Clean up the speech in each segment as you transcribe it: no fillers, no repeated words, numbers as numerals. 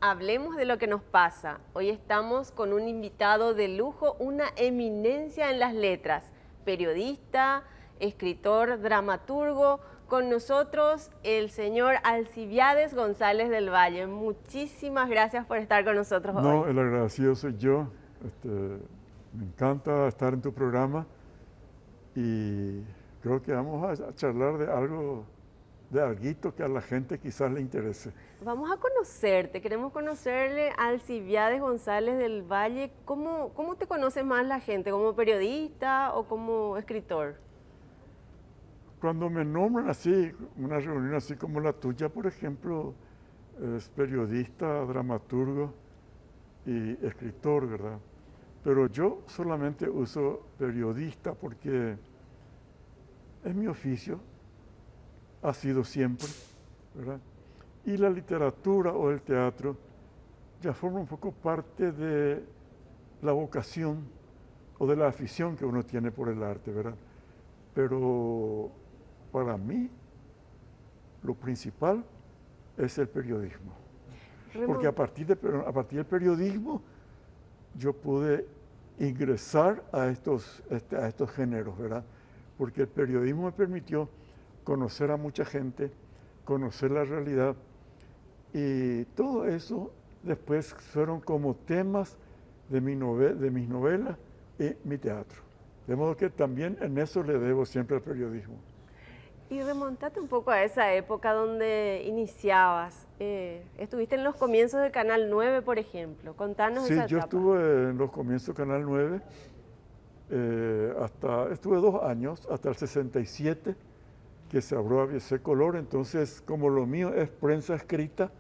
Hablemos de lo que nos pasa. Hoy estamos con un invitado de lujo, una eminencia en las letras, periodista, escritor, dramaturgo. Con nosotros el señor Alcibiades González del Valle. Muchísimas gracias por estar con nosotros hoy. No, el agradecido soy yo. Me encanta estar en tu programa y creo que vamos a charlar de algo, de alguito que a la gente quizás le interese. Vamos a conocerte, queremos conocerle a Alcibiades González del Valle. ¿Cómo te conoce más la gente? ¿Como periodista o como escritor? Cuando me nombran así, una reunión así como la tuya, por ejemplo, es periodista, dramaturgo y escritor, ¿verdad? Pero yo solamente uso periodista porque es mi oficio, ha sido siempre, ¿verdad? Y la literatura o el teatro ya forma un poco parte de la vocación o de la afición que uno tiene por el arte, ¿verdad? Pero para mí lo principal es el periodismo. Porque a partir del periodismo yo pude ingresar a estos géneros, ¿verdad? Porque el periodismo me permitió conocer a mucha gente, conocer la realidad, y todo eso después fueron como temas de mis novelas y mi teatro. De modo que también en eso le debo siempre al periodismo. Y remontate un poco a esa época donde iniciabas. Estuviste en los comienzos de Canal 9, por ejemplo. Contanos esa etapa. Sí, yo estuve en los comienzos de Canal 9, estuve 2 años, hasta el 67, que se abrió ABC Color. Entonces, como lo mío es prensa escrita,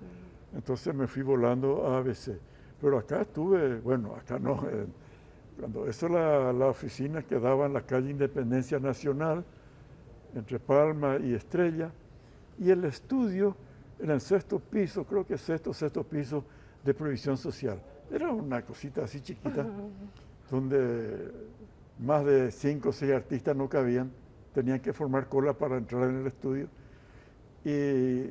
entonces me fui volando a ABC. Pero acá estuve, bueno, acá no, cuando eso la oficina quedaba en la calle Independencia Nacional, entre Palma y Estrella, y el estudio en el 6º piso, creo que sexto piso de Previsión Social. Era una cosita así chiquita, donde más de 5 o 6 artistas no cabían, tenían que formar cola para entrar en el estudio. Y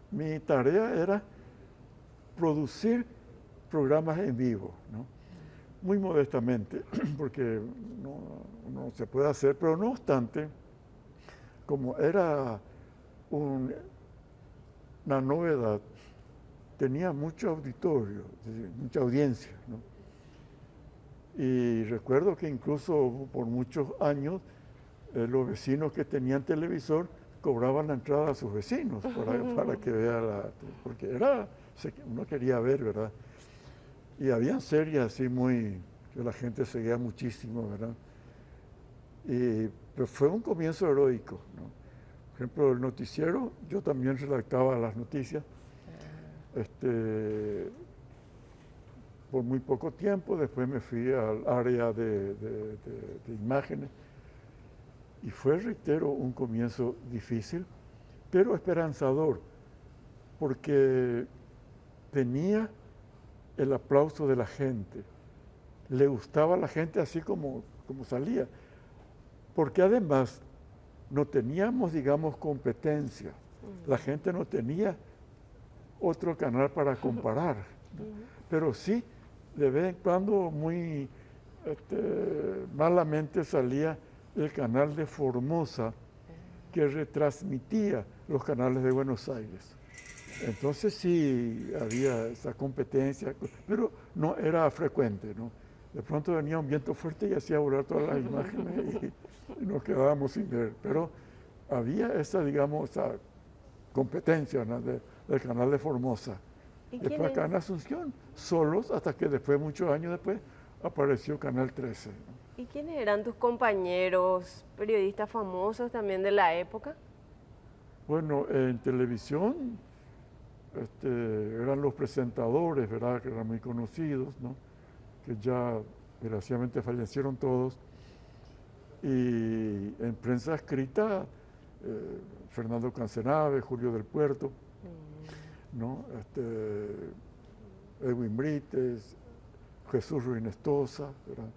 mi tarea era producir programas en vivo, ¿no? Muy modestamente, porque no se puede hacer, pero no obstante, como era una novedad, tenía mucho auditorio, mucha audiencia, ¿no? Y recuerdo que incluso por muchos años los vecinos que tenían televisor cobraban la entrada a sus vecinos para que vea porque uno quería ver, ¿verdad? Y habían series así que la gente seguía muchísimo, ¿verdad? Pero fue un comienzo heroico, ¿no? Por ejemplo, el noticiero, yo también redactaba las noticias. Por muy poco tiempo, después me fui al área de imágenes. Y fue, reitero, un comienzo difícil, pero esperanzador, porque tenía el aplauso de la gente. Le gustaba a la gente así como salía. Porque además no teníamos, digamos, competencia. La gente no tenía otro canal para comparar, ¿no? Pero sí, de vez en cuando, muy malamente salía el canal de Formosa, que retransmitía los canales de Buenos Aires. Entonces sí había esa competencia, pero no era frecuente, ¿no? De pronto venía un viento fuerte y hacía volar todas las imágenes y nos quedábamos sin ver. Pero había esa, digamos, esa competencia, ¿no?, del canal de Formosa. Después acá en Asunción, solos, hasta que después, muchos años después, apareció Canal 13, ¿no? ¿Y quiénes eran tus compañeros, periodistas famosos también de la época? Bueno, en televisión eran los presentadores, ¿verdad?, que eran muy conocidos, ¿no?, que ya desgraciadamente fallecieron todos. Y en prensa escrita, Fernando Cancenave, Julio del Puerto, ¿no?, Edwin Brites, Jesús Ruinestosa, ¿verdad?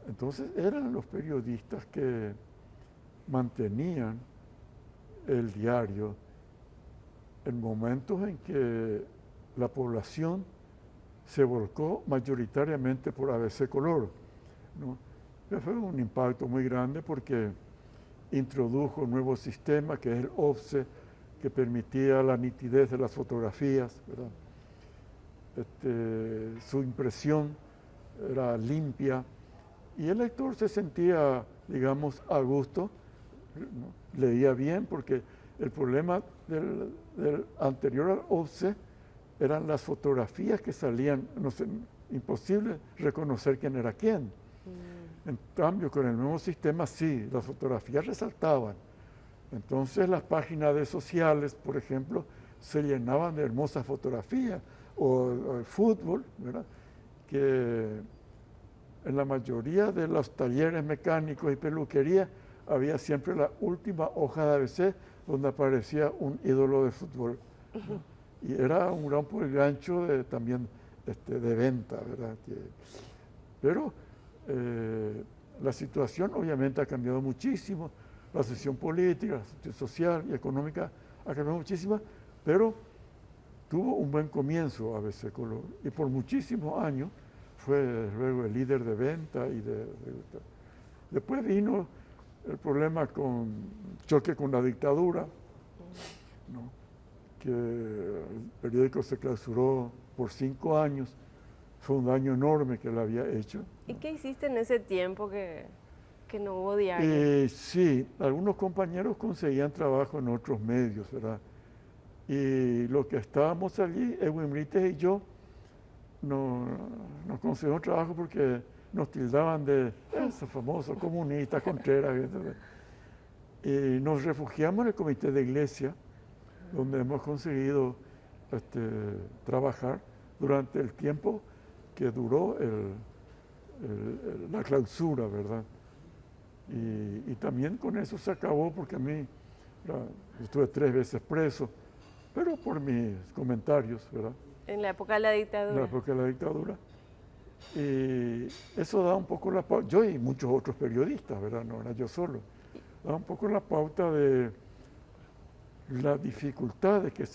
Entonces eran los periodistas que mantenían el diario en momentos en que la población se volcó mayoritariamente por ABC Color, ¿no? Fue un impacto muy grande porque introdujo un nuevo sistema que es el offset, que permitía la nitidez de las fotografías, ¿verdad? Su impresión era limpia y el lector se sentía, digamos, a gusto, ¿no? Leía bien porque el problema del anterior al offset eran las fotografías que salían, no sé, imposible reconocer quién era quién. En cambio, con el nuevo sistema sí, las fotografías resaltaban. Entonces las páginas de sociales, por ejemplo, se llenaban de hermosas fotografías, o el fútbol, ¿verdad? Que en la mayoría de los talleres mecánicos y peluquería había siempre la última hoja de ABC donde aparecía un ídolo de fútbol, ¿no? Y era un gran gancho también de venta, ¿verdad? Pero la situación obviamente ha cambiado muchísimo, la situación política, la situación social y económica ha cambiado muchísimo, pero tuvo un buen comienzo ABC Color y por muchísimos años fue luego el líder de venta después vino el problema con choque con la dictadura, ¿no? Que el periódico se clausuró por 5 años, fue un daño enorme que le había hecho. ¿Y qué hiciste en ese tiempo que no hubo diario? Sí, algunos compañeros conseguían trabajo en otros medios, ¿verdad? Y los que estábamos allí, Edwin Brites y yo, nos conseguimos trabajo porque nos tildaban de esos famosos comunistas, Contreras, ¿verdad? Y nos refugiamos en el comité de iglesia, donde hemos conseguido trabajar durante el tiempo que duró la clausura, ¿verdad? Y también con eso se acabó porque a mí, estuve 3 veces preso, pero por mis comentarios, ¿verdad? En la época de la dictadura. En la época de la dictadura. Y eso da un poco la pauta, yo y muchos otros periodistas, ¿verdad? No era yo solo, da un poco la pauta de la dificultad de que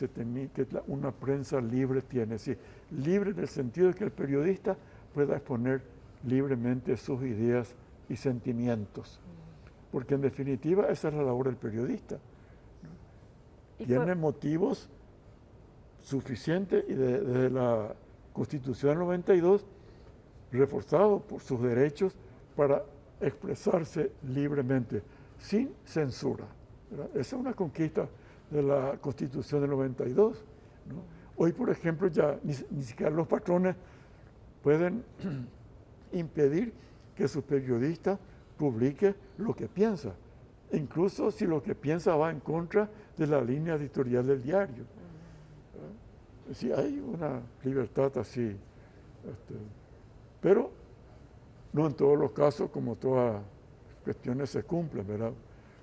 una prensa libre tiene, es decir, libre en el sentido de que el periodista pueda exponer libremente sus ideas y sentimientos, porque en definitiva esa es la labor del periodista, ¿no? Tiene motivos suficientes y desde la Constitución del 92 reforzados por sus derechos para expresarse libremente, sin censura, ¿verdad? Esa es una conquista de la Constitución del 92, ¿no? Hoy, por ejemplo, ya ni siquiera los patrones pueden impedir que su periodista publique lo que piensa, incluso si lo que piensa va en contra de la línea editorial del diario. Sí, hay una libertad así, pero no en todos los casos, como todas las cuestiones se cumplen, ¿verdad?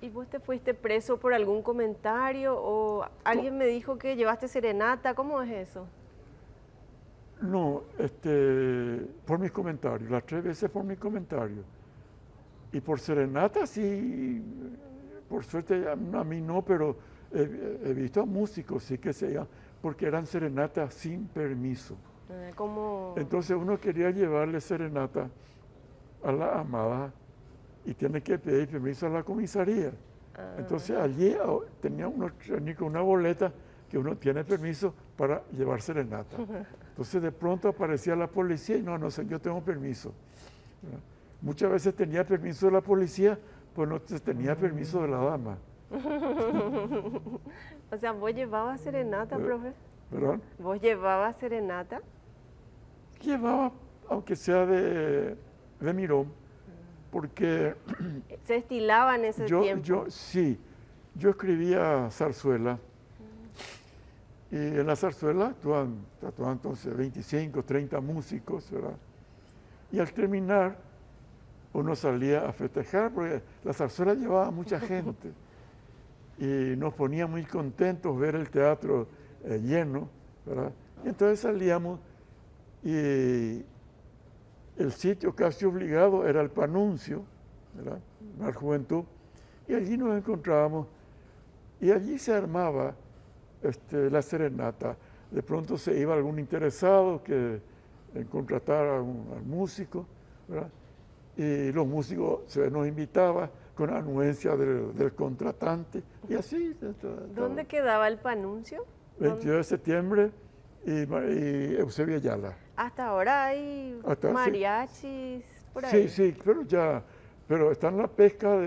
¿Y vos te fuiste preso por algún comentario o alguien me dijo que llevaste serenata? ¿Cómo es eso? No, por mis comentarios, las 3 veces por mis comentarios. Y por serenata sí, por suerte a mí no, pero he visto a músicos sí que se iban, porque eran serenatas sin permiso. ¿Cómo? Entonces uno quería llevarle serenata a la amada y tiene que pedir permiso a la comisaría. Entonces allí tenía uno con una boleta que uno tiene permiso para llevar serenata. Entonces de pronto aparecía la policía y no sé, yo tengo permiso, ¿verdad? Muchas veces tenía permiso de la policía, pues no tenía permiso de la dama. O sea, ¿vos llevabas serenata, profe? ¿Perdón? ¿Vos llevabas serenata? Llevaba, aunque sea de mirón, porque ¿Se estilaba en ese tiempo? Yo escribía zarzuela y en la zarzuela actuaban entonces 25, 30 músicos, ¿verdad? Y al terminar uno salía a festejar porque la zarzuela llevaba a mucha gente y nos ponía muy contentos ver el teatro lleno, ¿verdad? Y entonces salíamos y el sitio casi obligado era el Panuncio, ¿verdad? La juventud, y allí nos encontrábamos y allí se armaba la serenata. de pronto se iba algún interesado en contratar al músico, ¿verdad? Y los músicos se nos invitaba con anuencia del contratante y así. ¿Dónde quedaba el Panuncio? 22 de septiembre y Eusebio Ayala. Hasta ahora hay mariachis por ahí. Sí, pero está en la pesca,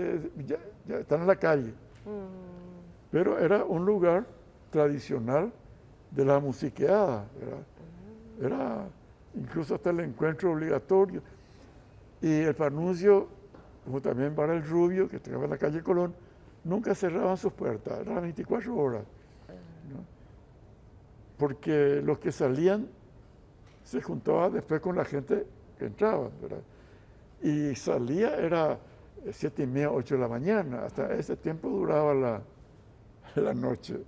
ya están en la calle. Pero era un lugar tradicional de la musiqueada, ¿verdad? Era incluso hasta el encuentro obligatorio. Y el Panuncio, como también para el Rubio, que estaba en la calle Colón, nunca cerraban sus puertas, eran 24 horas. ¿No? Porque los que salían se juntaban después con la gente que entraba, ¿verdad? Y salía, era 7:30, 8 de la mañana, hasta ese tiempo duraba la noche.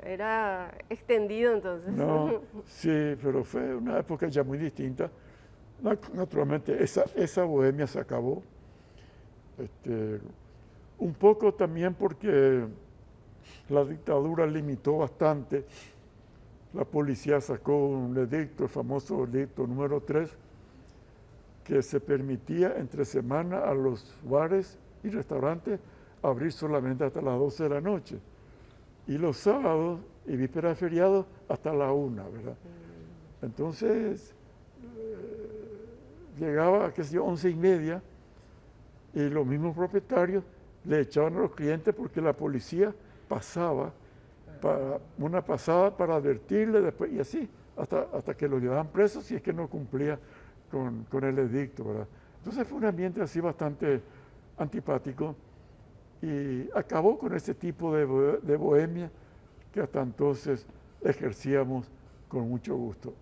Era extendido entonces. No, sí, pero fue una época ya muy distinta. Naturalmente, esa bohemia se acabó. Un poco también porque la dictadura limitó bastante. La policía sacó un edicto, el famoso edicto número 3, que se permitía entre semana a los bares y restaurantes abrir solamente hasta las 12 de la noche. Y los sábados y vísperas de feriados hasta la 1, ¿verdad? Entonces, llegaba, qué sé yo, 11:30, y los mismos propietarios le echaban a los clientes porque la policía pasaba, una pasada para advertirle después, y así, hasta que lo llevaban preso si es que no cumplía con el edicto, ¿verdad? Entonces fue un ambiente así bastante antipático y acabó con ese tipo de bohemia que hasta entonces ejercíamos con mucho gusto.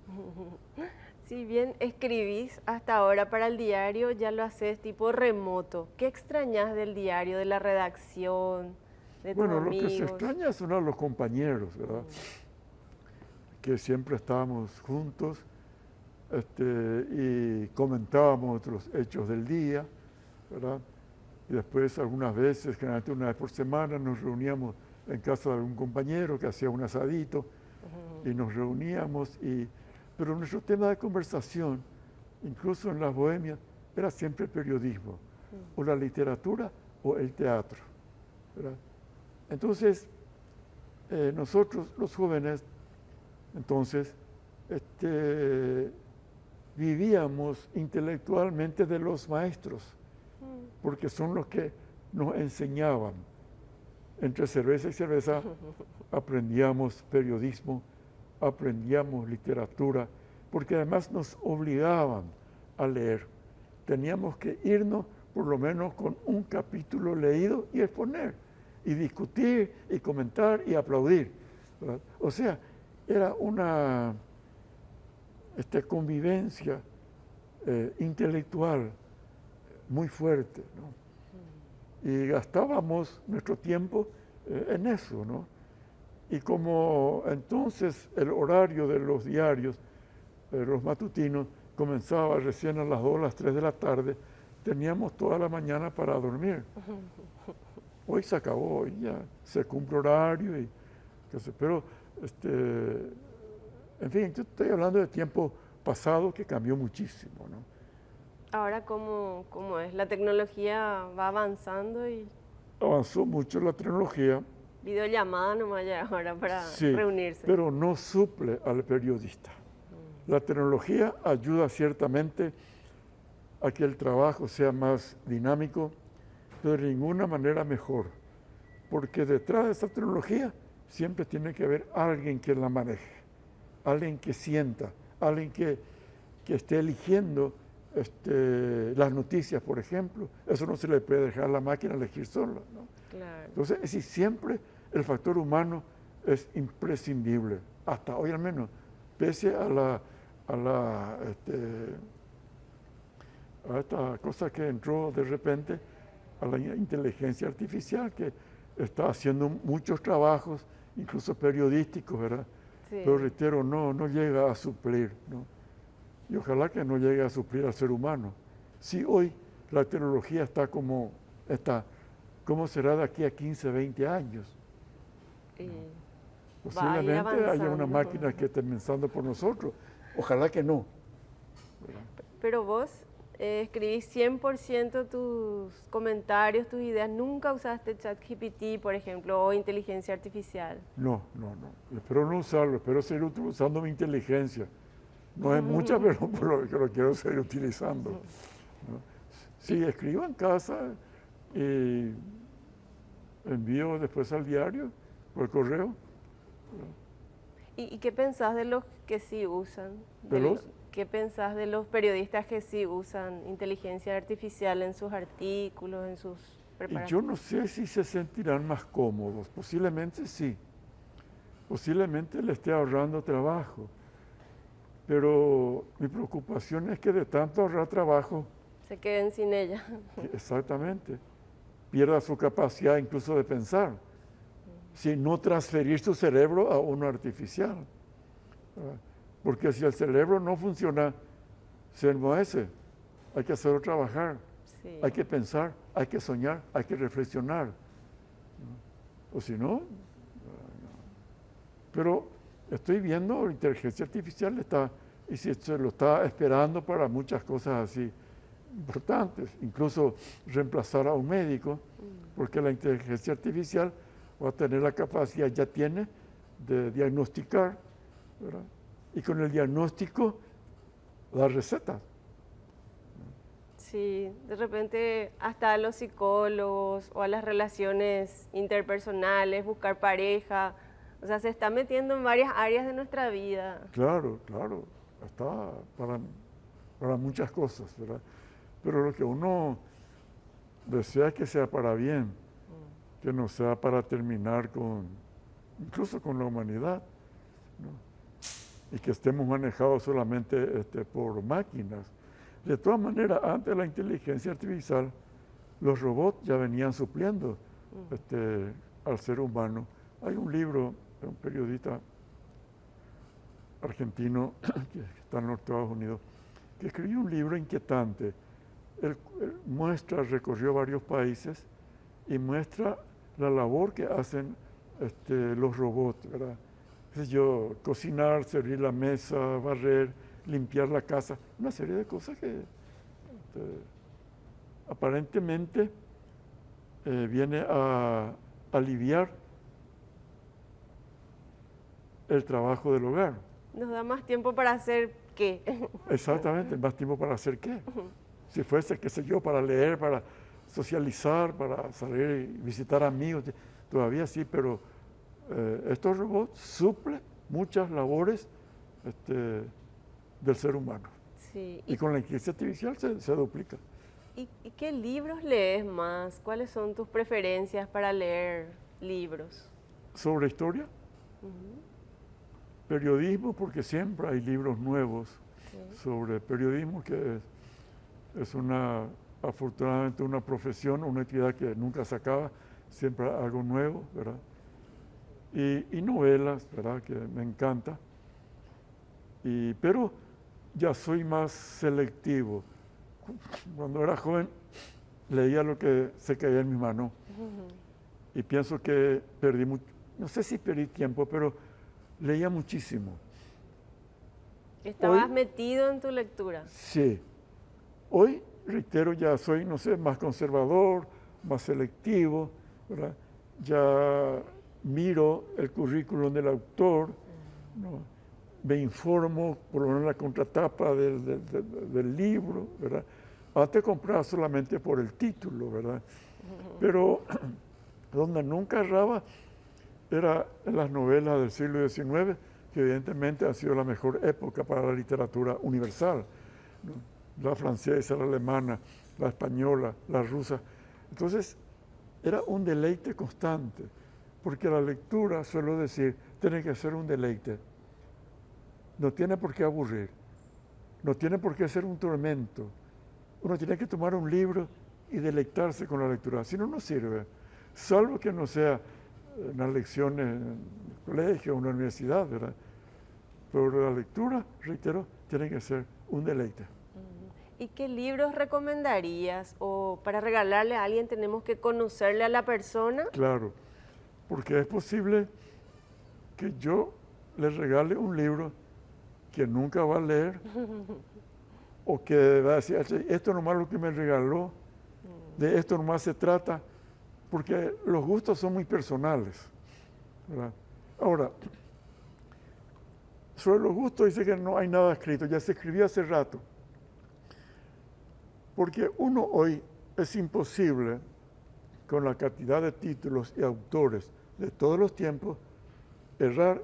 Si bien escribís hasta ahora para el diario, ya lo haces tipo remoto. ¿Qué extrañas del diario, de la redacción, de tus amigos? Lo que se extraña son a los compañeros, ¿verdad? Que siempre estábamos juntos y comentábamos los hechos del día, ¿verdad? Y después algunas veces, generalmente una vez por semana, nos reuníamos en casa de algún compañero que hacía un asadito y nos reuníamos. Pero nuestro tema de conversación, incluso en las bohemias, era siempre el periodismo, o la literatura o el teatro, ¿verdad? Entonces, nosotros, los jóvenes, entonces, vivíamos intelectualmente de los maestros, porque son los que nos enseñaban. Entre cerveza y cerveza aprendíamos periodismo, aprendíamos literatura, porque además nos obligaban a leer. Teníamos que irnos por lo menos con un capítulo leído y exponer, y discutir, y comentar, y aplaudir, ¿verdad? O sea, era una convivencia intelectual muy fuerte, ¿no? Y gastábamos nuestro tiempo en eso, ¿no? Y como entonces el horario de los diarios, los matutinos, comenzaba recién a las 2, las 3 de la tarde, teníamos toda la mañana para dormir. Hoy se acabó, hoy ya se cumple horario, pero en fin, yo estoy hablando de tiempo pasado que cambió muchísimo, ¿no? Ahora, ¿cómo es? La tecnología va avanzando y... Avanzó mucho la tecnología. Videollamada nomás ya ahora para reunirse. Pero no suple al periodista. La tecnología ayuda ciertamente a que el trabajo sea más dinámico, pero de ninguna manera mejor, porque detrás de esa tecnología siempre tiene que haber alguien que la maneje, alguien que sienta, alguien que esté eligiendo las noticias, por ejemplo. Eso no se le puede dejar a la máquina elegir sola, ¿no? Claro. Entonces, es decir, siempre el factor humano es imprescindible, hasta hoy al menos, pese a esta cosa que entró de repente, a la inteligencia artificial, que está haciendo muchos trabajos, incluso periodísticos, ¿verdad? Sí. Pero reitero, no llega a suplir, ¿no? Y ojalá que no llegue a suplir al ser humano. Si hoy la tecnología está como está, ¿cómo será de aquí a 15, 20 años? va a ir Posiblemente haya una avanzando. máquina que esté pensando por nosotros. Ojalá que no. Pero vos escribís 100% tus comentarios, tus ideas. Nunca usaste ChatGPT, por ejemplo, o inteligencia artificial. No, no, no. Espero no usarlo, espero seguir usando mi inteligencia. No es mucha, pero por lo que lo quiero seguir utilizando. ¿No? Sí, escribo en casa y envío después al diario por correo. ¿Y qué pensás de los que sí usan? ¿De los? ¿Qué pensás de los periodistas que sí usan inteligencia artificial en sus artículos, en sus Y preparaciones? yo no sé si se sentirán más cómodos, posiblemente sí. Posiblemente le esté ahorrando trabajo. Pero mi preocupación es que de tanto ahorrar trabajo, Se queden sin ella. exactamente, pierda su capacidad incluso de pensar. Si no transferir su cerebro a uno artificial. ¿Verdad? Porque si el cerebro no funciona, se enmohece. Hay que hacerlo trabajar. Sí. Hay que pensar, hay que soñar, hay que reflexionar. ¿No? O si no, pero estoy viendo la inteligencia artificial y se lo está esperando para muchas cosas así importantes, incluso reemplazar a un médico, porque la inteligencia artificial va a tener la capacidad, ya tiene, de diagnosticar, ¿verdad? Y con el diagnóstico dar recetas. Sí, de repente hasta a los psicólogos o a las relaciones interpersonales, buscar pareja, o sea, se está metiendo en varias áreas de nuestra vida. Claro, claro, está para muchas cosas, ¿verdad? Pero lo que uno desea es que sea para bien, que no sea para terminar incluso con la humanidad, ¿no? Y que estemos manejados solamente por máquinas. De todas maneras, antes de la inteligencia artificial, los robots ya venían supliendo al ser humano. Hay un libro de un periodista argentino que está en los Estados Unidos, que escribió un libro inquietante. Él recorrió varios países y muestra la labor que hacen los robots, ¿verdad? Cocinar, servir la mesa, barrer, limpiar la casa, una serie de cosas que aparentemente viene a aliviar el trabajo del hogar. Nos da más tiempo para hacer qué. Exactamente, más tiempo para hacer qué. Si fuese, qué sé yo, para leer, para socializar, para salir y visitar amigos, todavía sí, pero estos robots suplen muchas labores del ser humano. Sí. Y con la inteligencia artificial se duplica. ¿Y qué libros lees más? ¿Cuáles son tus preferencias para leer libros? Sobre historia, periodismo, porque siempre hay libros nuevos sobre periodismo, que es afortunadamente una profesión, una actividad que nunca se acaba, siempre algo nuevo, ¿verdad? Y novelas, ¿verdad? Que me encanta. Pero ya soy más selectivo. Cuando era joven leía lo que se caía en mi mano y pienso que perdí mucho, no sé si perdí tiempo, pero leía muchísimo. ¿Estabas Hoy, metido en tu lectura? Sí. Hoy, reitero, ya soy, no sé, más conservador, más selectivo, ¿verdad? Ya miro el currículum del autor, ¿no? Me informo por lo menos en la contratapa del libro, ¿verdad? Antes compraba solamente por el título, ¿verdad? Pero donde nunca erraba era en las novelas del siglo XIX, que evidentemente ha sido la mejor época para la literatura universal, ¿no? La francesa, la alemana, la española, la rusa. Entonces, era un deleite constante, porque la lectura, suelo decir, tiene que ser un deleite. No tiene por qué aburrir, no tiene por qué ser un tormento. Uno tiene que tomar un libro y deleitarse con la lectura, si no, no sirve, salvo que no sea una lección en el colegio o en la universidad, ¿verdad? Pero la lectura, reitero, tiene que ser un deleite. ¿Y qué libros recomendarías? ¿O para regalarle a alguien tenemos que conocerle a la persona? Claro, porque es posible que yo le regale un libro que nunca va a leer o que va a decir, esto nomás es lo que me regaló, de esto nomás se trata, porque los gustos son muy personales, ¿verdad? Ahora, sobre los gustos dice que no hay nada escrito, ya se escribió hace rato, porque uno hoy es imposible, con la cantidad de títulos y autores de todos los tiempos, errar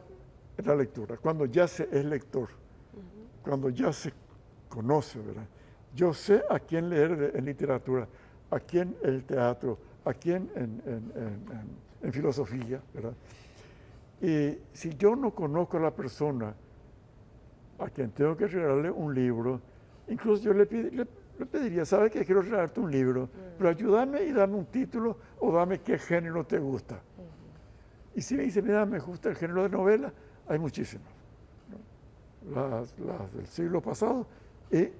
en la lectura, cuando ya se es lector, cuando ya se conoce, ¿verdad? Yo sé a quién leer en literatura, a quién en el teatro, a quién en filosofía, ¿verdad? Y si yo no conozco a la persona a quien tengo que regalarle un libro, incluso yo le pediría, ¿sabes qué? Quiero regalarte un libro, pero ayúdame y dame un título o dame qué género te gusta. Y si me dice, mira, me gusta el género de novela, hay muchísimas, ¿no? Las del siglo pasado y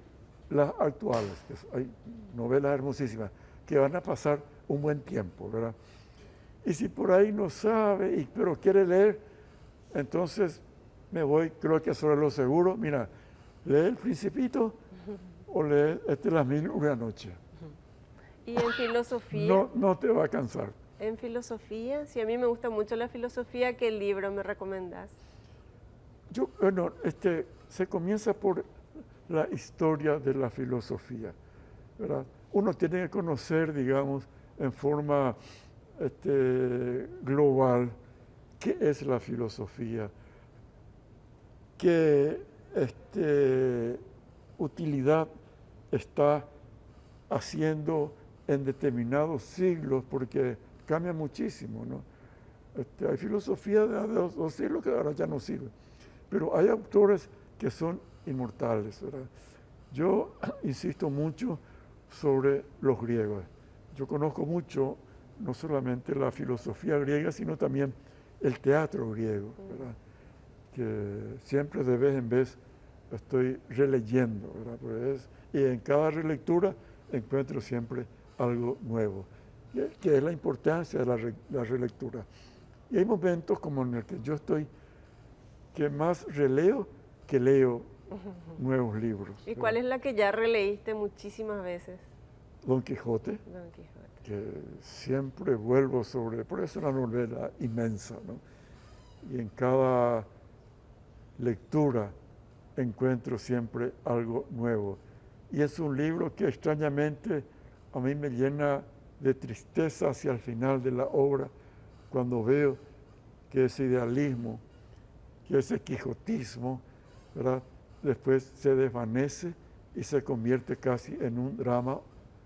las actuales, que hay novelas hermosísimas que van a pasar un buen tiempo, ¿verdad? Y si por ahí no sabe, pero quiere leer, entonces me voy, creo que sobre lo seguro, mira, lee El Principito o lee Las Mil y una Noche. ¿Y en filosofía? No te va a cansar. ¿En filosofía? Sí, a mí me gusta mucho la filosofía. ¿Qué libro me recomendás? Bueno, se comienza por la historia de la filosofía, ¿verdad? Uno tiene que conocer, digamos, en forma global, qué es la filosofía, qué utilidad está haciendo en determinados siglos, porque cambia muchísimo, ¿no? Hay filosofía de dos siglos que ahora ya no sirve, pero hay autores que son inmortales, ¿verdad? Yo insisto mucho sobre los griegos. Yo conozco mucho, no solamente la filosofía griega, sino también el teatro griego, ¿verdad? Que siempre de vez en vez estoy releyendo, ¿verdad? Y en cada relectura encuentro siempre algo nuevo, que es la importancia de la relectura. Y hay momentos como en el que yo estoy, que más releo que leo nuevos libros. ¿Y cuál es la que ya releíste muchísimas veces? Don Quijote. Don Quijote. Que siempre vuelvo por eso es una novela inmensa, ¿no? Y en cada lectura encuentro siempre algo nuevo. Y es un libro que extrañamente a mí me llena de tristeza hacia el final de la obra, cuando veo que ese idealismo, que ese quijotismo, ¿verdad?, después se desvanece y se convierte casi en un drama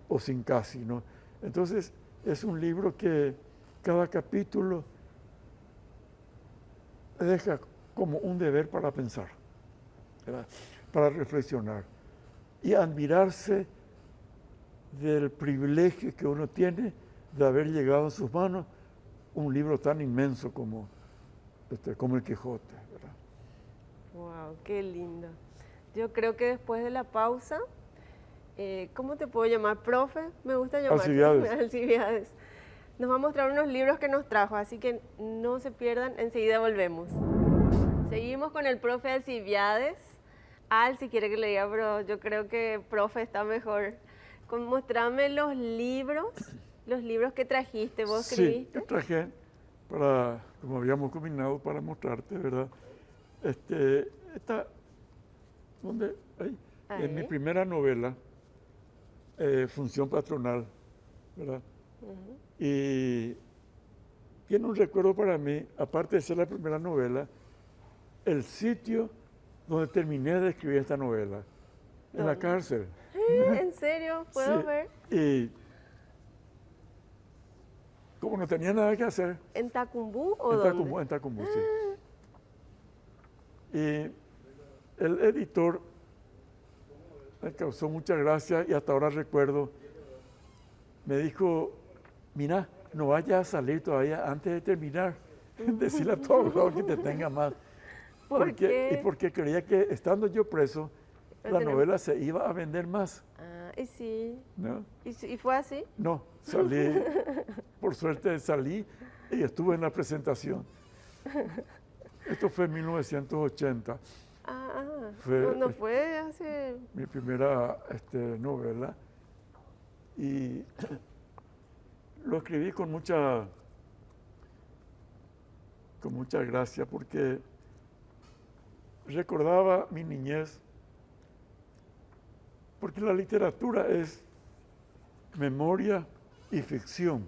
o sin casi, ¿no? Entonces, es un libro que cada capítulo deja como un deber para pensar, ¿verdad?, para reflexionar y admirarse del privilegio que uno tiene de haber llegado a sus manos un libro tan inmenso como el Quijote, ¿verdad? Wow, qué lindo. Yo creo que después de la pausa, ¿cómo te puedo llamar? ¿Profe? Me gusta llamar. Alcibiades. Alcibiades. Nos va a mostrar unos libros que nos trajo, así que no se pierdan, enseguida volvemos. Seguimos con el profe Alcibiades. Al, si quiere que le diga, pero yo creo que profe está mejor. Mostrame los libros que trajiste, ¿vos escribiste? Sí, yo traje, como habíamos combinado, para mostrarte, ¿verdad? ¿Dónde? Ahí. En mi primera novela, Función Patronal, ¿verdad? Y tiene un recuerdo para mí, aparte de ser la primera novela, el sitio donde terminé de escribir esta novela, en la cárcel. ¿En serio? ¿Puedo ver? Y como no tenía nada que hacer. ¿En Tacumbú o dónde? En Tacumbú, sí. Y el editor me causó mucha gracia y hasta ahora recuerdo, me dijo, mira, no vayas a salir todavía antes de terminar. Decirle a todos los que te tenga más. ¿Por qué? Y porque creía que estando yo preso, la novela se iba a vender más. Ah, y sí. ¿No? ¿Y fue así? No, salí, por suerte salí y estuve en la presentación. Esto fue en 1980. No fue hace... Mi primera novela. Y lo escribí con mucha gracia porque recordaba mi niñez, porque la literatura es memoria y ficción.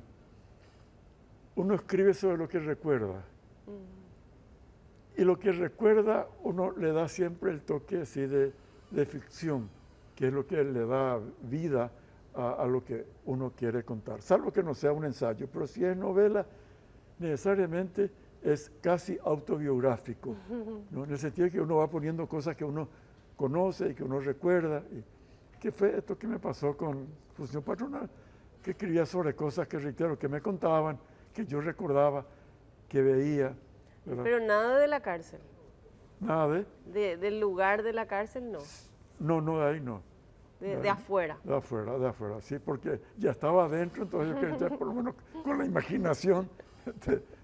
Uno escribe sobre lo que recuerda. Y lo que recuerda, uno le da siempre el toque así de ficción, que es lo que le da vida a lo que uno quiere contar. Salvo que no sea un ensayo, pero si es novela, necesariamente es casi autobiográfico, ¿no? En el sentido de que uno va poniendo cosas que uno conoce y que uno recuerda. ¿Qué fue esto que me pasó con Función Patronal? Que escribía sobre cosas que, reitero, que me contaban, que yo recordaba, que veía. ¿Verdad? Pero nada de la cárcel. Nada del lugar de la cárcel, no. No, de ahí no. De afuera. De afuera, sí, porque ya estaba adentro, entonces yo quería, por lo menos con la imaginación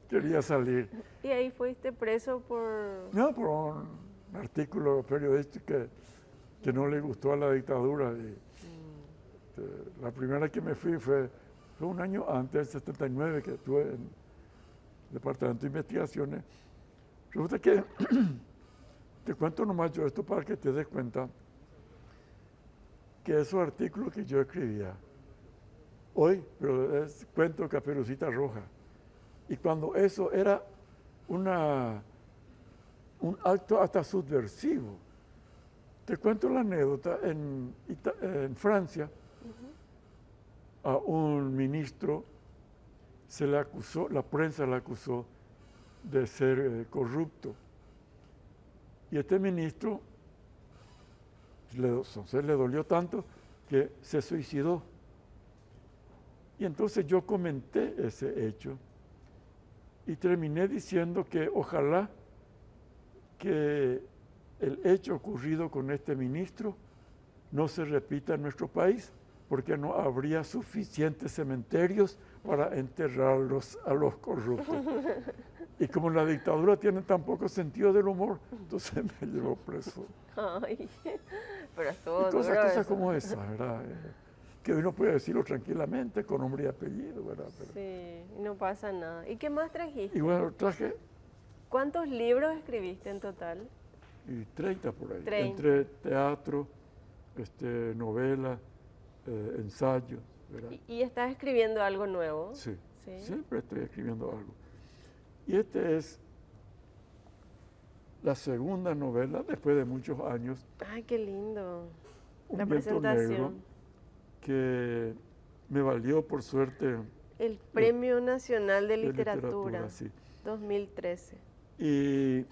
quería salir. ¿Y ahí fuiste preso por...? No, por un artículo periodístico que no le gustó a la dictadura. La primera que me fui fue un año antes, el 79, que estuve en el Departamento de Investigaciones. Resulta que, te cuento nomás yo esto para que te des cuenta, que esos artículos que yo escribía, hoy, pero es cuento Caperucita Roja, y cuando eso era un acto hasta subversivo. Te cuento la anécdota, en Francia, a un ministro se le acusó, la prensa le acusó de ser corrupto. Y este ministro le dolió tanto que se suicidó. Y entonces yo comenté ese hecho y terminé diciendo que ojalá que el hecho ocurrido con este ministro no se repita en nuestro país, porque no habría suficientes cementerios para enterrarlos a los corruptos. Y como la dictadura tiene tan poco sentido del humor, entonces me llevó preso. Ay, pero estuvo Cosas como esa, ¿verdad? Que uno puede decirlo tranquilamente, con nombre y apellido, ¿verdad? Pero, sí, no pasa nada. ¿Y qué más trajiste? Y bueno, traje... ¿Cuántos libros escribiste en total? Y 30 por ahí. 30. Entre teatro, novela, ensayo, ¿verdad? ¿Y estás escribiendo algo nuevo? Sí, ¿Sí? Siempre estoy escribiendo algo. Y esta es la segunda novela, después de muchos años. Ay, qué lindo. Un La viento negro presentación. que me valió, por suerte, El Premio Nacional de Literatura, sí. 2013. Y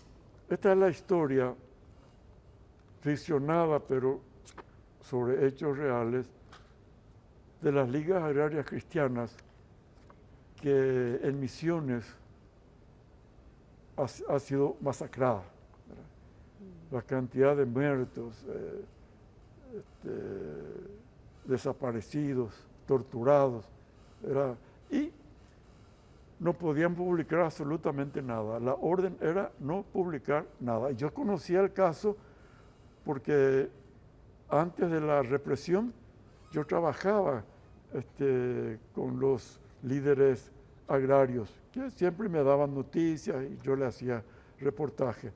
esta es la historia ficcionada, pero sobre hechos reales, de las ligas agrarias cristianas que en Misiones ha sido masacrada. ¿Verdad? La cantidad de muertos, desaparecidos, torturados, ¿verdad? Y no podían publicar absolutamente nada. La orden era no publicar nada. Y yo conocía el caso porque antes de la represión yo trabajaba con los líderes agrarios, que siempre me daban noticias y yo le hacía reportaje.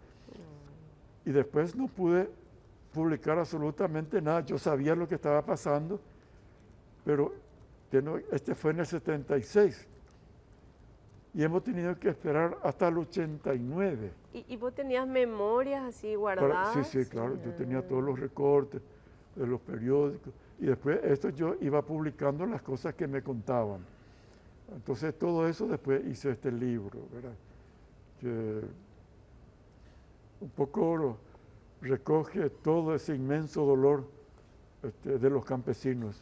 Y después no pude publicar absolutamente nada. Yo sabía lo que estaba pasando, pero este fue en el 76. Y hemos tenido que esperar hasta el 89. ¿Y vos tenías memorias así guardadas? Sí, claro. Yo tenía todos los recortes de los periódicos. Y después esto yo iba publicando las cosas que me contaban. Entonces todo eso después hice este libro, ¿verdad? Que un poco recoge todo ese inmenso dolor de los campesinos,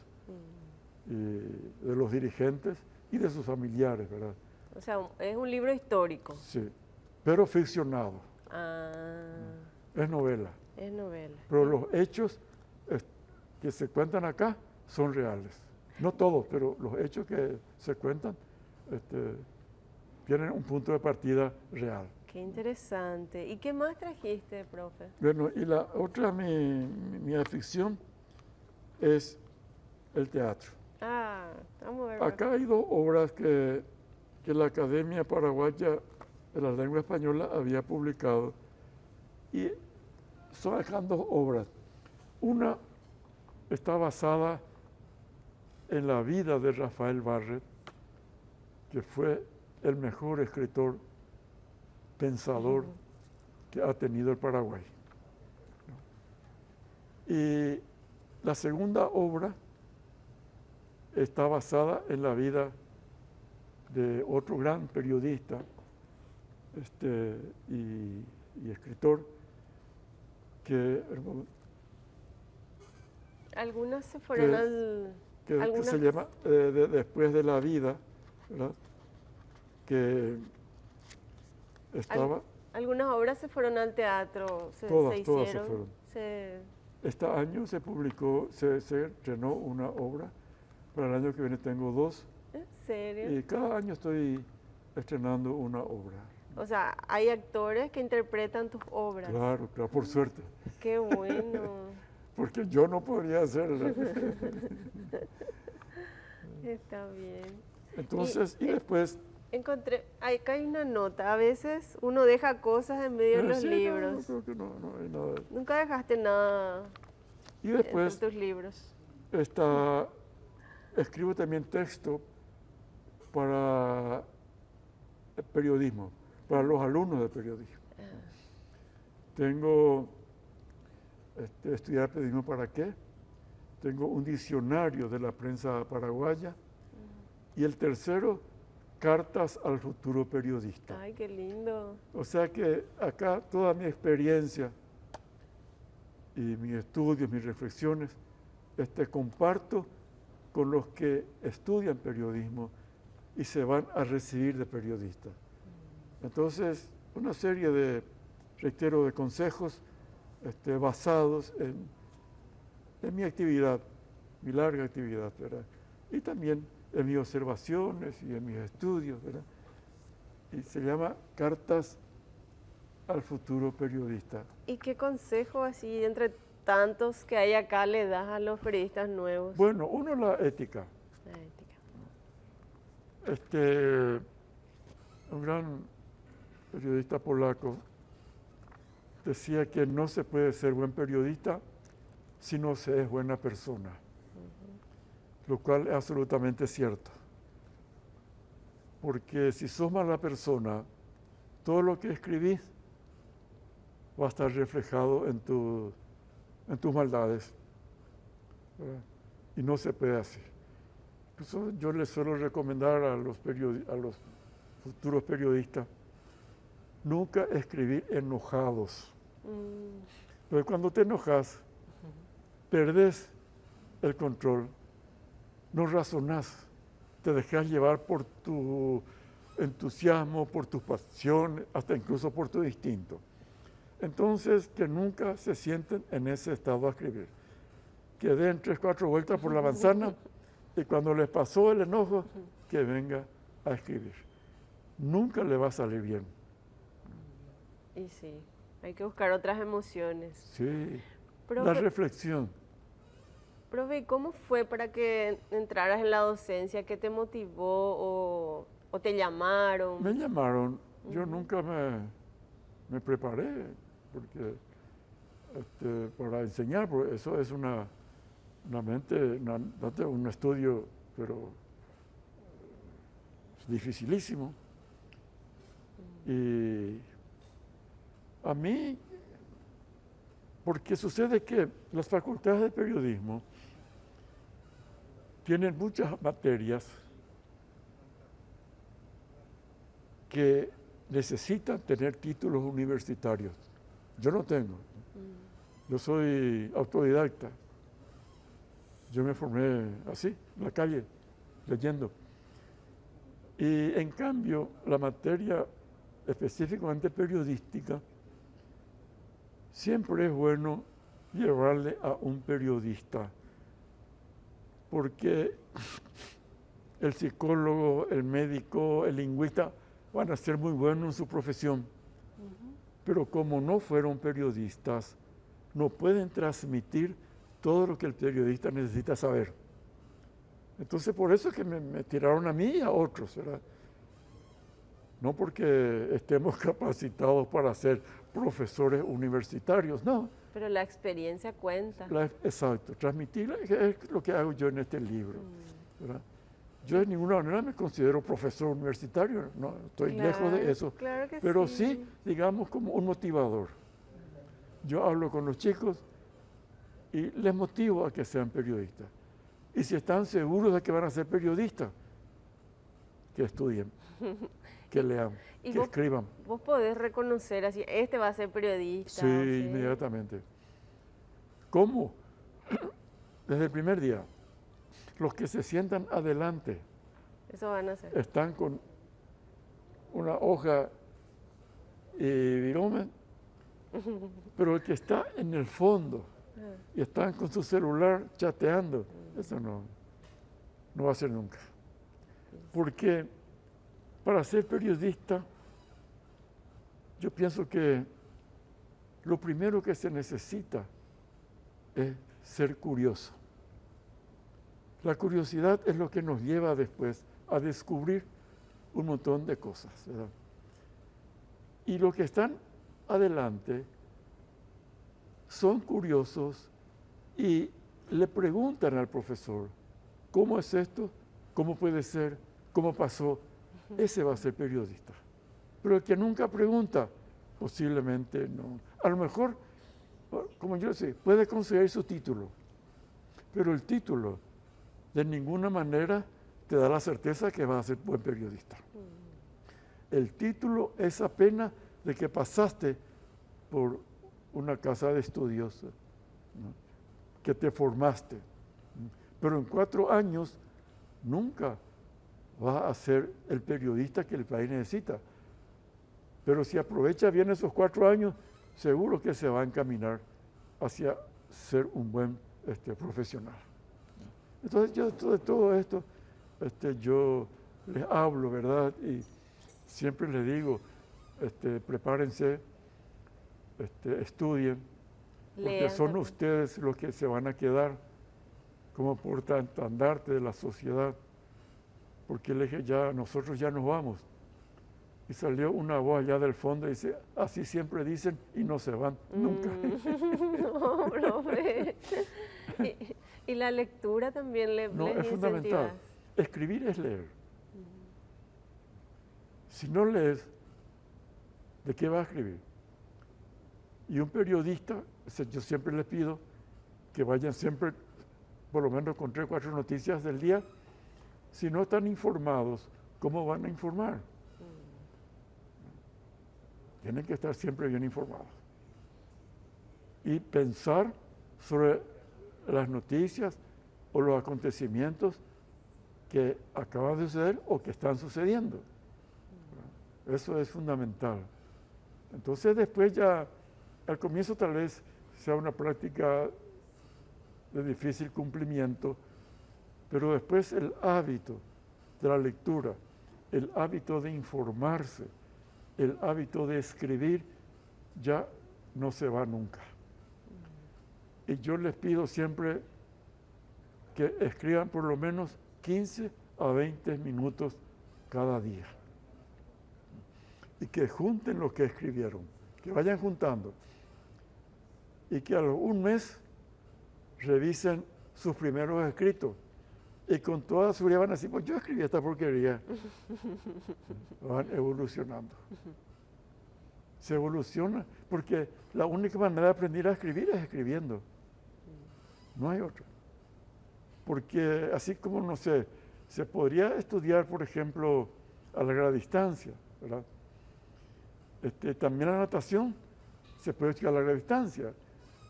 y de los dirigentes y de sus familiares, ¿verdad? O sea, es un libro histórico. Sí, pero ficcionado. Es novela. Es novela. Pero los hechos que se cuentan acá son reales. No todos, pero los hechos que se cuentan tienen un punto de partida real. Qué Qué interesante. ¿Y qué más trajiste, profe? Bueno, y la otra, mi afición es el teatro. Ah, vamos a ver. Acá hay dos obras que la Academia Paraguaya de la Lengua Española había publicado. Y son acá dos obras. Una está basada en la vida de Rafael Barret, que fue el mejor escritor, pensador que ha tenido el Paraguay. Y la segunda obra está basada en la vida de otro gran periodista y escritor que Algunas se fueron al... que se llama Después de la vida, ¿verdad? Que estaba... Algunas obras se fueron al teatro, se todas hicieron. se fueron. Este año se publicó, se estrenó una obra. Para el año que viene tengo dos. ¿En serio? Y cada año estoy estrenando una obra. O sea, hay actores que interpretan tus obras. Claro, claro, por suerte. Qué bueno. Porque yo no podría hacerlo. Está bien. Entonces, y después... Encontré, acá hay una nota. A veces uno deja cosas en medio de los sí, libros. No, creo que no hay nada. Nunca dejaste nada Y después entre tus libros. escribo también texto para el periodismo, para los alumnos de periodismo. Tengo estudiar periodismo para qué. Tengo un diccionario de la prensa paraguaya. Y el tercero, cartas al futuro periodista. Ay, qué lindo. O sea que acá toda mi experiencia y mis estudios, mis reflexiones, comparto con los que estudian periodismo y se van a recibir de periodistas. Entonces, una serie de, reitero, de consejos basados en mi actividad, mi larga actividad, ¿verdad? Y también en mis observaciones y en mis estudios, ¿verdad? Y se llama Cartas al futuro periodista. ¿Y qué consejo así, entre tantos que hay acá, le das a los periodistas nuevos? Bueno, uno, la ética. La ética. Un gran periodista polaco decía que no se puede ser buen periodista si no se es buena persona, lo cual es absolutamente cierto. Porque si sos mala persona, todo lo que escribís va a estar reflejado en tus maldades, ¿verdad? Y no se puede hacer. Incluso yo les suelo recomendar a los futuros periodistas nunca escribir enojados. Porque cuando te enojas, perdés el control, no razonás, te dejas llevar por tu entusiasmo, por tu pasión, hasta incluso por tu instinto. Entonces, que nunca se sienten en ese estado a escribir. Que den 3, 4 vueltas por la manzana y cuando les pasó el enojo, que venga a escribir. Nunca le va a salir bien. Y sí, hay que buscar otras emociones. Sí, Profe, la reflexión. Profe, ¿cómo fue para que entraras en la docencia? ¿Qué te motivó o te llamaron? Me llamaron, yo nunca me preparé porque, para enseñar, porque eso es un estudio, pero es dificilísimo. Y a mí, porque sucede que las facultades de periodismo tienen muchas materias que necesitan tener títulos universitarios. Yo no tengo. Yo soy autodidacta. Yo me formé así, en la calle, leyendo. Y en cambio, la materia específicamente periodística, siempre es bueno llevarle a un periodista, porque el psicólogo, el médico, el lingüista van a ser muy buenos en su profesión, Pero como no fueron periodistas, no pueden transmitir todo lo que el periodista necesita saber. Entonces, por eso es que me tiraron a mí y a otros, ¿verdad? No porque estemos capacitados para ser profesores universitarios, no. Pero la experiencia cuenta. Exacto, transmitir es lo que hago yo en este libro, ¿verdad? Yo de ninguna manera me considero profesor universitario, no, estoy lejos de eso, claro que pero sí, digamos, como un motivador. Yo hablo con los chicos y les motivo a que sean periodistas. Y si están seguros de que van a ser periodistas, que estudien, que lean, que escriban. Vos podés reconocer así, este va a ser periodista. Sí, inmediatamente. ¿Cómo? Desde el primer día. Los que se sientan adelante. Eso van a hacer. Están con una hoja y virome, pero el que está en el fondo y están con su celular chateando, eso no va a ser nunca. Porque para ser periodista, yo pienso que lo primero que se necesita es ser curioso. La curiosidad es lo que nos lleva después a descubrir un montón de cosas, ¿verdad? Y los que están adelante son curiosos y le preguntan al profesor, ¿cómo es esto? ¿Cómo puede ser? ¿Cómo pasó? Ese va a ser periodista. Pero el que nunca pregunta, posiblemente no. A lo mejor, como yo sé, puede conseguir su título, pero el título de ninguna manera te da la certeza que vas a ser buen periodista. El título es apenas de que pasaste por una casa de estudios, ¿no? Que te formaste. Pero en 4 años nunca vas a ser el periodista que el país necesita. Pero si aprovecha bien esos 4 años, seguro que se va a encaminar hacia ser un buen profesional. Entonces yo de todo esto, yo les hablo, ¿verdad? Y siempre les digo, prepárense, estudien, porque son ustedes los que se van a quedar como portaestandarte de la sociedad. Porque le dije, ya, nosotros ya nos vamos. Y salió una voz allá del fondo y dice, así siempre dicen y no se van nunca. No, profe. Y la lectura también No, es fundamental. Escribir es leer. Si no lees, ¿de qué vas a escribir? Y un periodista, yo siempre les pido que vayan siempre, por lo menos con 3 o 4 noticias del día. Si no están informados, ¿cómo van a informar? Tienen que estar siempre bien informados. Y pensar sobre las noticias o los acontecimientos que acaban de suceder o que están sucediendo. Eso es fundamental. Entonces después ya, al comienzo tal vez sea una práctica de difícil cumplimiento, pero después el hábito de la lectura, el hábito de informarse, el hábito de escribir, ya no se va nunca. Y yo les pido siempre que escriban por lo menos 15 a 20 minutos cada día. Y que junten lo que escribieron, que vayan juntando. Y que a un mes revisen sus primeros escritos. Y con toda seguridad van a decir, pues yo escribí esta porquería. Van evolucionando. Se evoluciona porque la única manera de aprender a escribir es escribiendo. No hay otra. Porque así como, no sé, se podría estudiar, por ejemplo, a larga distancia, ¿verdad? También la natación se puede estudiar a larga distancia,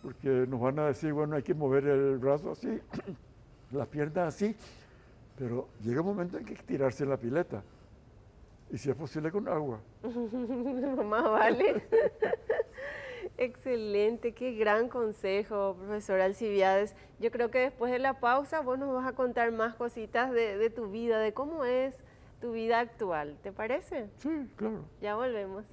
porque nos van a decir, bueno, hay que mover el brazo así, las piernas así, pero llega un momento en que hay que tirarse en la pileta, y si es posible con agua. Más vale. Excelente, qué gran consejo, profesor Alcibiades. Yo creo que después de la pausa vos nos vas a contar más cositas de tu vida, de cómo es tu vida actual. ¿Te parece? Sí, claro. Ya volvemos.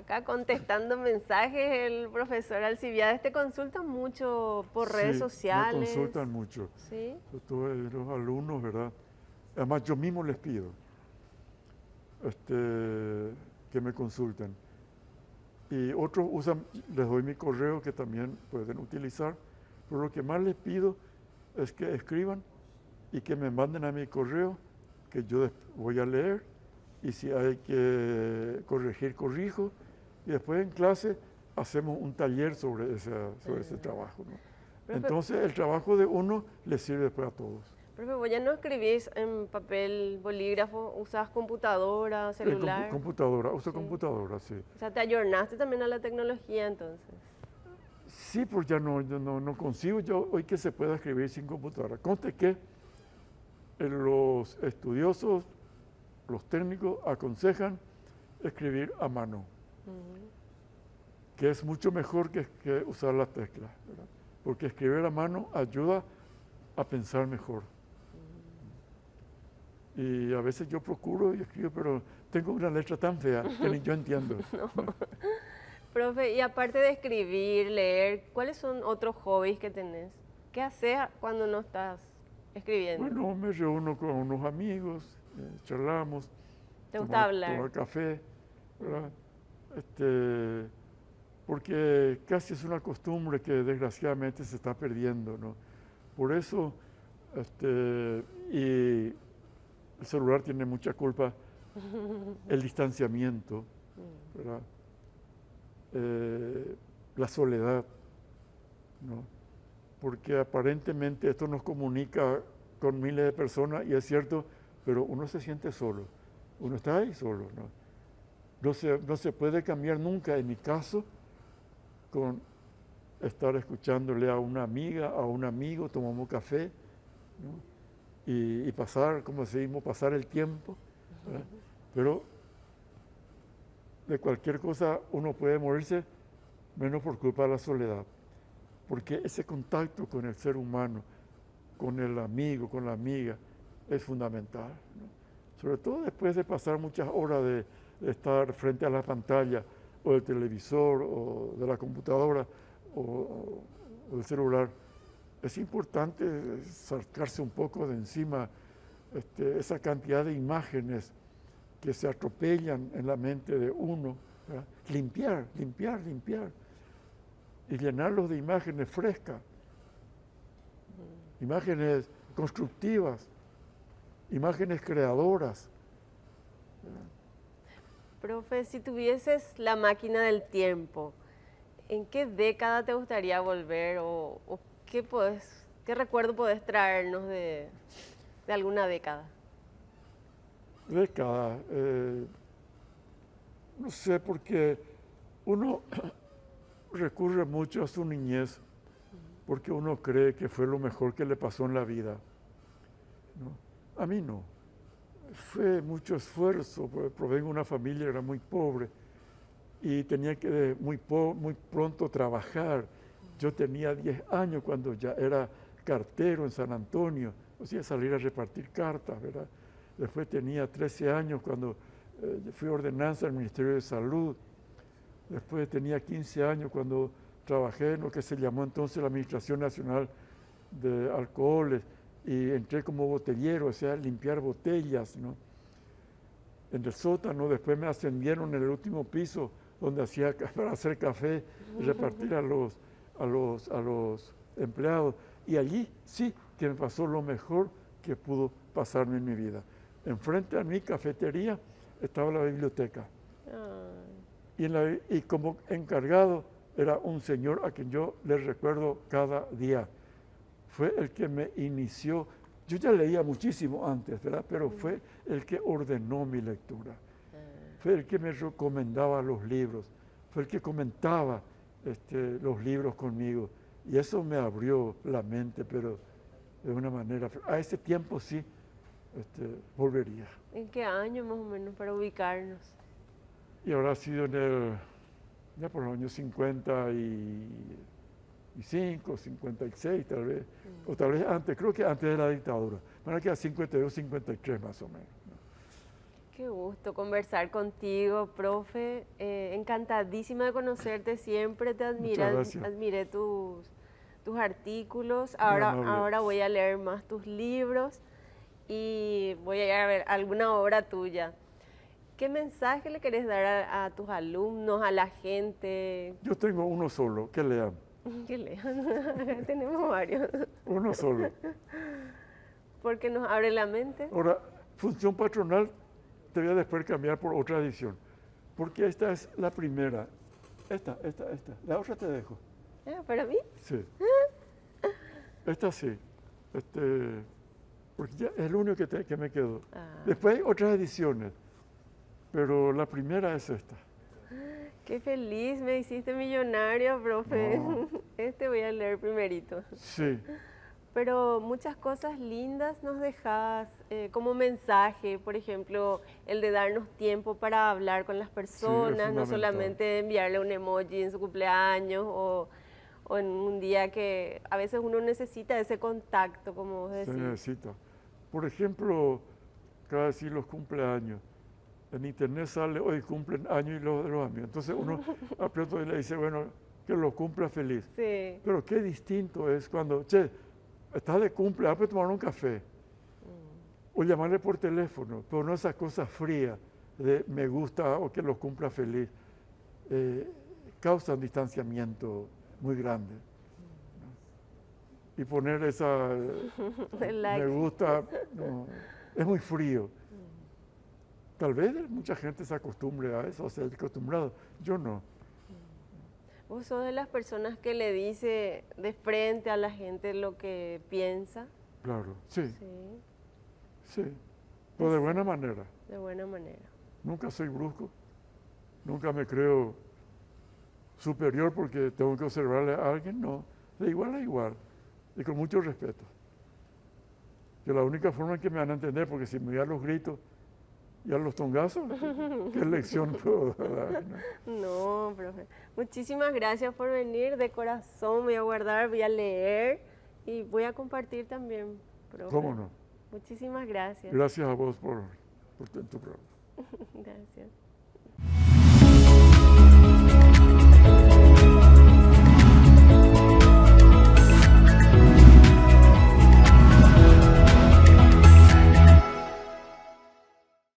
Acá contestando mensajes, el profesor Alcibiades te consulta mucho por redes Sí, sociales. me consultan mucho, Sí. sobre todo los alumnos, ¿verdad? Además, yo mismo les pido que me consulten. Y otros usan, les doy mi correo que también pueden utilizar, pero lo que más les pido es que escriban y que me manden a mi correo, que yo voy a leer, y si hay que corregir, corrijo, y después en clase hacemos un taller sobre ese trabajo, ¿no? Profe, Entonces el trabajo de uno le sirve después a todos. profe, vos ya no escribís en papel bolígrafo, usás computadora, celular. Computadora, uso Sí. computadora, sí. O sea, te ayornaste también a la tecnología entonces. Sí, pues ya no consigo yo hoy que se pueda escribir sin computadora. Conste que los estudiosos, los técnicos aconsejan escribir a mano, que es mucho mejor que usar las teclas, ¿verdad? Porque escribir a mano ayuda a pensar mejor. Y a veces yo procuro y escribo, pero tengo una letra tan fea que ni yo entiendo. Profe, y aparte de escribir, leer, ¿cuáles son otros hobbies que tenés? ¿Qué haces cuando no estás escribiendo? Bueno, me reúno con unos amigos, charlamos. ¿Te gusta hablar? Tomar café, ¿verdad? Porque casi es una costumbre que desgraciadamente se está perdiendo, ¿no? Por eso, y el celular tiene mucha culpa, el distanciamiento, ¿verdad? La soledad, ¿no? Porque aparentemente esto nos comunica con miles de personas y es cierto, pero uno se siente solo, uno está ahí solo, ¿no? No se puede cambiar nunca, en mi caso, con estar escuchándole a una amiga, a un amigo, tomamos café, ¿no? y pasar, como decimos, pasar el tiempo, ¿verdad? Pero de cualquier cosa uno puede morirse, menos por culpa de la soledad, porque ese contacto con el ser humano, con el amigo, con la amiga, es fundamental, ¿no? Sobre todo después de pasar muchas horas de estar frente a la pantalla o del televisor o de la computadora o del celular. Es importante sacarse un poco de encima esa cantidad de imágenes que se atropellan en la mente de uno, ¿verdad? Limpiar y llenarlos de imágenes frescas, imágenes constructivas, imágenes creadoras. Profe, si tuvieses la máquina del tiempo, ¿en qué década te gustaría volver o qué recuerdo podés traernos de alguna década? Década, no sé, porque uno recurre mucho a su niñez porque uno cree que fue lo mejor que le pasó en la vida, ¿no? A mí no. Fue mucho esfuerzo, porque provengo de una familia que era muy pobre y tenía que muy pronto trabajar. Yo tenía 10 años cuando ya era cartero en San Antonio, o sea, salir a repartir cartas, ¿verdad? Después tenía 13 años cuando fui ordenanza del Ministerio de Salud. Después tenía 15 años cuando trabajé en lo que se llamó entonces la Administración Nacional de Alcoholes y entré como botellero, o sea, limpiar botellas, ¿no? En el sótano. Después me ascendieron en el último piso donde hacía para hacer café y repartir a los empleados. Y allí sí que me pasó lo mejor que pudo pasarme en mi vida. Enfrente a mi cafetería estaba la biblioteca. Y como encargado era un señor a quien yo le recuerdo cada día. Fue el que me inició. Yo ya leía muchísimo antes, ¿verdad? Pero fue el que ordenó mi lectura. Fue el que me recomendaba los libros. Fue el que comentaba los libros conmigo. Y eso me abrió la mente, pero de una manera... A ese tiempo sí volvería. ¿En qué año más o menos para ubicarnos? Y habrá sido ya por los años 55, 56 tal vez, o tal vez antes, creo que antes de la dictadura. Bueno, que a 52, 53 más o menos, ¿no? Qué gusto conversar contigo, profe. Encantadísima de conocerte siempre. Te Muchas gracias. admiré tus artículos. Muy amable. Ahora voy a leer más tus libros y voy a ir a ver alguna obra tuya. ¿Qué mensaje le querés dar a tus alumnos, a la gente? Yo tengo uno solo, que lean. Que lean. Tenemos varios. Uno solo. Porque nos abre la mente. Ahora, función patronal, te voy a después cambiar por otra edición. Porque esta es la primera. Esta. La otra te dejo. ¿Para mí? Sí. Esta sí. Porque ya es el único que me quedó. Ah. Después hay otras ediciones. Pero la primera es esta. Qué feliz, me hiciste millonario, profe. No. Este voy a leer primerito. Sí. Pero muchas cosas lindas nos dejas como mensaje, por ejemplo, el de darnos tiempo para hablar con las personas, no fundamental. solamente enviarle un emoji en su cumpleaños o en un día que a veces uno necesita ese contacto, como vos Se decís. necesita. Por ejemplo, cada decir los cumpleaños. En internet sale, hoy cumplen años y los de los amigos. Entonces uno aprieta y le dice, bueno, que lo cumpla feliz. Sí. Pero qué distinto es cuando, che, estás de cumple, vamos a tomar un café. O llamarle por teléfono, pero no esas cosas frías de me gusta o que lo cumpla feliz. Causan distanciamiento muy grande. Y poner esa Like. me gusta, no, es muy frío. Tal vez mucha gente se acostumbre a eso, se ha acostumbrado. Yo no. ¿Vos sos de las personas que le dice de frente a la gente lo que piensa? Claro, sí, Sí, sí. Pero de buena manera. de buena manera. Nunca soy brusco. Nunca me creo superior porque tengo que observarle a alguien. No, de igual a igual. Y con mucho respeto. Que la única forma en que me van a entender, porque si me voy a los gritos y a los tongazos, ¿qué lección puedo dar? ¿No? No, profe. Muchísimas gracias por venir. De corazón voy a guardar, voy a leer y voy a compartir también, profe. ¿Cómo no? Muchísimas gracias. Gracias a vos por tu programa. Gracias.